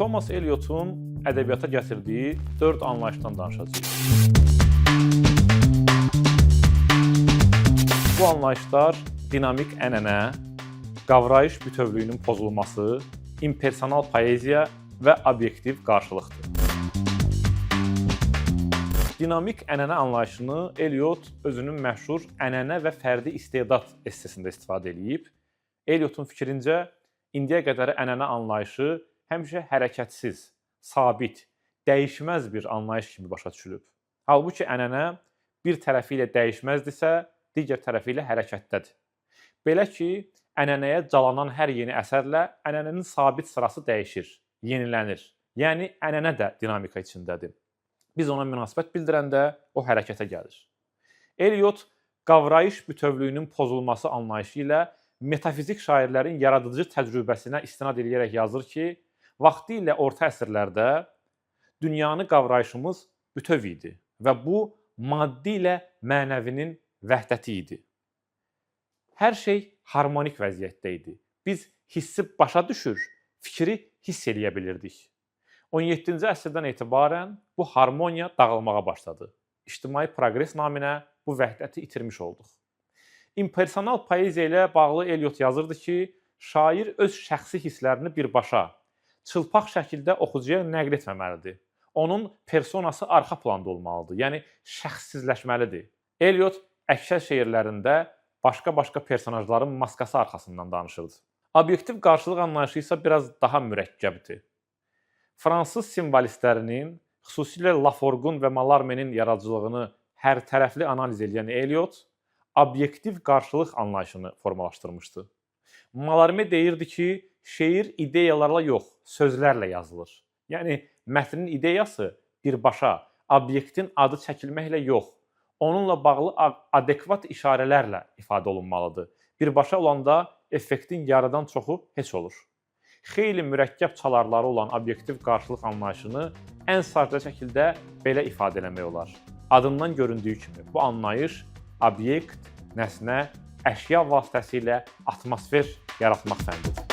Thomas Eliot'un ədəbiyyata gətirdiyi 4 anlayışdan danışacağıq. Bu anlayışlar dinamik ənənə, qavrayış bütövlüyünün pozulması, impersonal poeziya və obyektiv qarşılıqdır. Dinamik ənənə anlayışını Eliot özünün məşhur Ənənə və fərdi istedad essesində istifadə edib. Eliotun fikrincə, indiyə qədər ənənə anlayışı həmişə hərəkətsiz, sabit, dəyişməz bir anlayış kimi başa düşülüb. Halbuki ənənə bir tərəfi ilə dəyişməzdirsə, digər tərəfi ilə hərəkətdədir. Belə ki, ənənəyə calanan hər yeni əsərlə ənənənin sabit sırası dəyişir, yenilənir. Yəni, ənənə də dinamika içindədir. Biz ona münasibət bildirəndə o hərəkətə gəlir. Eliot qavrayış bütövlüyünün pozulması anlayışı ilə metafizik şairlərin yaradıcı təcrübəsinə istinad edərək yazır ki, vaxtilə orta əsrlərdə dünyanı qavrayışımız bütöv idi və bu, maddi ilə mənəvinin vəhdəti idi. Hər şey harmonik vəziyyətdə idi. Biz hissi başa düşür, fikri hiss edə bilirdik. 17-ci əsrdən etibarən bu harmoniya dağılmağa başladı. İctimai proqres naminə bu vəhdəti itirmiş olduq. İmpersonal poeziya ilə bağlı Eliot yazırdı ki, şair öz şəxsi hisslərini birbaşa, çılpaq şəkildə oxucuya nəql etməməlidir. Onun personası arxa planda olmalıdır, yəni şəxssizləşməlidir. Eliot əksər şeirlərində başqa personajların maskası arxasından danışırdı. Obyektiv qarşılıq anlayışı isə biraz daha mürəkkəbdir. Fransız simvolistlərinin, xüsusilə Laforgun və Mallarmenin yaradıcılığını hər tərəfli analiz edən Eliot, obyektiv qarşılıq anlayışını formalaşdırmışdı. Mallarme deyirdi ki, şeir ideyalarla yox, sözlərlə yazılır. Yəni, mətnin ideyası birbaşa, obyektin adı çəkilməklə yox, onunla bağlı adekvat işarələrlə ifadə olunmalıdır. Birbaşa olanda effektin yarıdan çoxu heç olur. Xeyli mürəkkəb çalarları olan obyektiv qarşılıq anlayışını ən sadə şəkildə belə ifadə etmək olar. Adından göründüyü kimi, bu anlayış obyekt, nəsnə, əşya vasitəsilə atmosfer yaratmaq fənnidir.